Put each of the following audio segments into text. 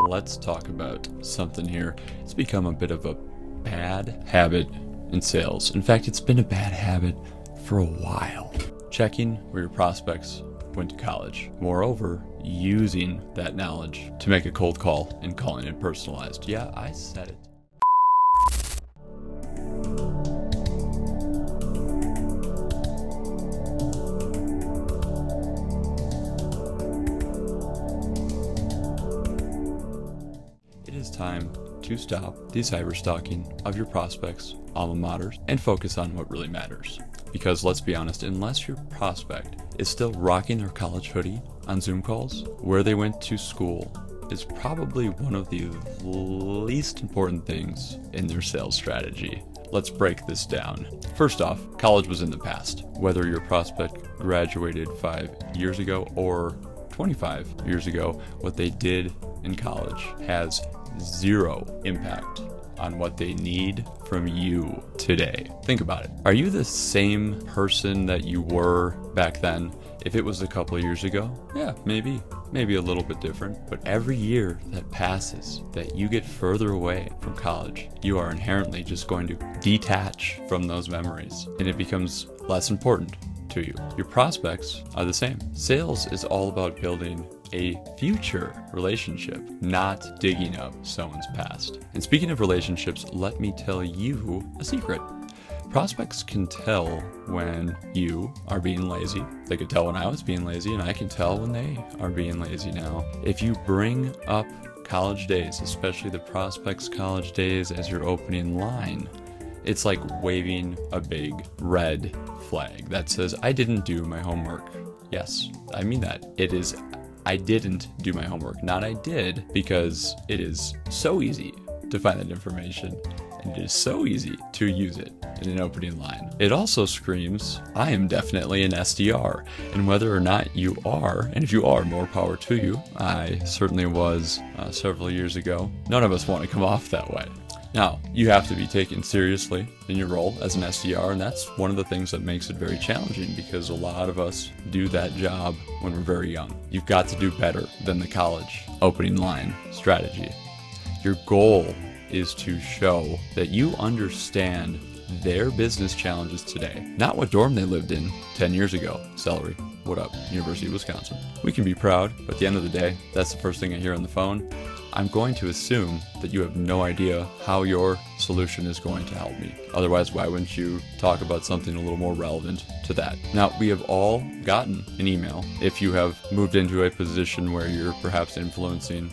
let's talk about something here. It's become a bit of a bad habit in sales. In fact, it's been a bad habit for a while. Checking where your prospects went to college. Moreover, using that knowledge to make a cold call and calling it personalized. Yeah, I said it. It is time to stop the cyberstalking of your prospects, alma maters, and focus on what really matters. Because let's be honest, unless your prospect is still rocking their college hoodie on Zoom calls, where they went to school is probably one of the least important things in their sales strategy. Let's break this down. First off, college was in the past. Whether your prospect graduated 5 years ago or 25 years ago, what they did in college has zero impact on what they need from you today. Think about it. Are you the same person that you were back then? If it was a couple of years ago, yeah, maybe a little bit different. But every year that passes, that you get further away from college, you are inherently just going to detach from those memories, and it becomes less important to you. Your prospects are the same. Sales is all about building a future relationship, not digging up someone's past. And speaking of relationships, let me tell you a secret. Prospects can tell when you are being lazy. They could tell when I was being lazy, and I can tell when they are being lazy now. If you bring up college days, especially the prospect's college days, as your opening line, it's like waving a big red flag that says, I didn't do my homework. Yes, I mean that. It is I didn't do my homework, not I did, because it is so easy to find that information, and it is so easy to use it in an opening line. It also screams, I am definitely an SDR, and whether or not you are, and if you are, more power to you. I certainly was several years ago. None of us want to come off that way. Now, you have to be taken seriously in your role as an SDR, and that's one of the things that makes it very challenging, because a lot of us do that job when we're very young. You've got to do better than the college opening line strategy. Your goal is to show that you understand their business challenges today, not what dorm they lived in 10 years ago. Celery, what up? University of Wisconsin. We can be proud, but at the end of the day, that's the first thing I hear on the phone. I'm going to assume that you have no idea how your solution is going to help me. Otherwise, why wouldn't you talk about something a little more relevant to that? Now, we have all gotten an email if you have moved into a position where you're perhaps influencing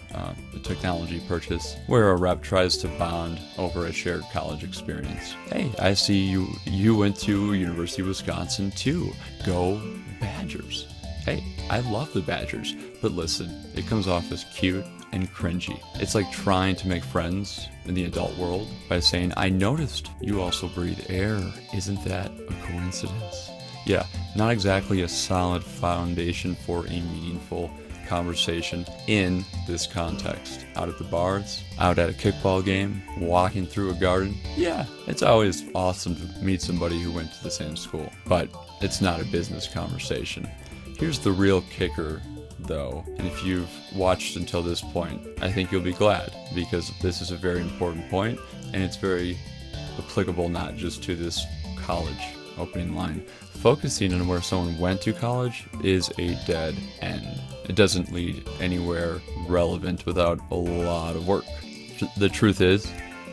the technology purchase, where a rep tries to bond over a shared college experience. Hey, I see you went to University of Wisconsin too. Go Badgers. Hey, I love the Badgers, but listen, it comes off as cute and cringy. It's like trying to make friends in the adult world by saying, I noticed you also breathe air. Isn't that a coincidence? Yeah, not exactly a solid foundation for a meaningful conversation in this context. Out at the bars, out at a kickball game, walking through a garden. Yeah, it's always awesome to meet somebody who went to the same school, but it's not a business conversation. Here's the real kicker, though, and if you've watched until this point, I think you'll be glad, because this is a very important point, and it's very applicable not just to this college opening line. Focusing on where someone went to college is a dead end. It doesn't lead anywhere relevant without a lot of work. The truth is,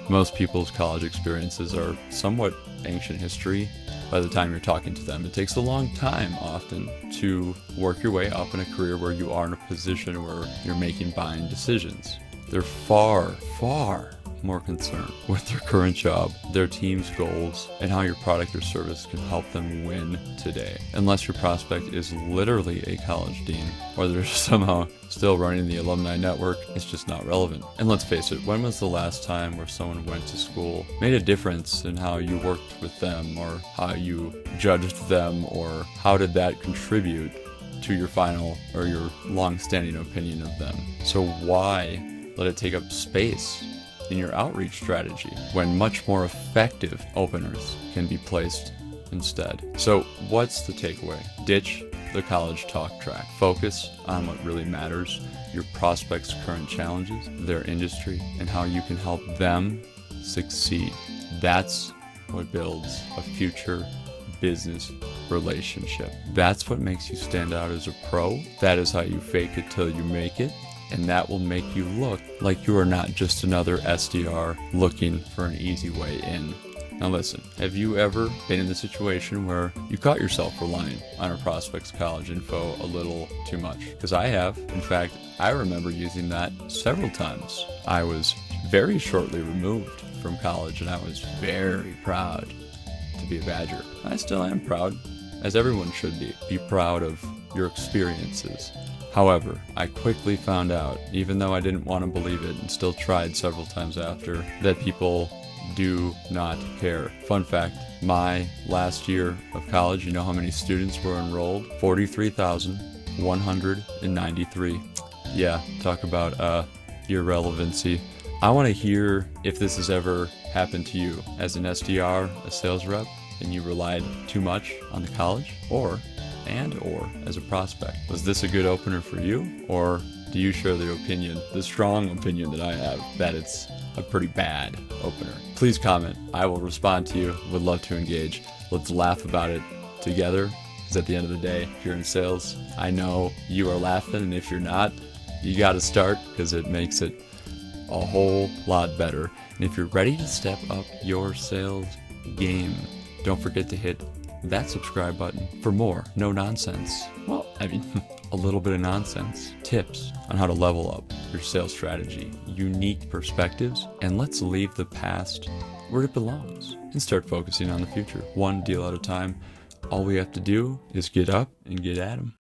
most people's college experiences are somewhat ancient history. By the time you're talking to them, it takes a long time often to work your way up in a career where you are in a position where you're making buying decisions. They're far more concerned with their current job, their team's goals, and how your product or service can help them win today. Unless your prospect is literally a college dean, or they're somehow still running the alumni network, it's just not relevant. And let's face it, when was the last time where someone went to school, made a difference in how you worked with them, or how you judged them, or how did that contribute to your final or your long-standing opinion of them? So why let it take up space in your outreach strategy when much more effective openers can be placed instead? So what's the takeaway? Ditch the college talk track. Focus on what really matters your prospects' current challenges, their industry, and how you can help them succeed. That's what builds a future business relationship. That's what makes you stand out as a pro. That is how you fake it till you make it. And that will make you look like you are not just another SDR looking for an easy way in. Now listen, have you ever been in the situation where you caught yourself relying on a prospect's college info a little too much? Because I have. In fact, I remember using that several times. I was very shortly removed from college and I was very proud to be a Badger. I still am proud, as everyone should be. Be proud of your experiences. However, I quickly found out, even though I didn't want to believe it and still tried several times after, that people do not care. Fun fact, my last year of college, you know how many students were enrolled? 43,193. Yeah, talk about irrelevancy. I want to hear if this has ever happened to you as an SDR, a sales rep, and you relied too much on the college, or as a prospect. Was this a good opener for you, or do you share the opinion, the strong opinion that I have, that it's a pretty bad opener? Please comment. I will respond to you. Would love to engage. Let's laugh about it together, because at the end of the day, if you're in sales, I know you are laughing, and if you're not, you got to start, because it makes it a whole lot better. And if you're ready to step up your sales game, don't forget to hit that subscribe button for more no nonsense. Well, I mean, a little bit of nonsense. Tips on how to level up your sales strategy, unique perspectives, and let's leave the past where it belongs and start focusing on the future, one deal at a time. All we have to do is get up and get at 'em.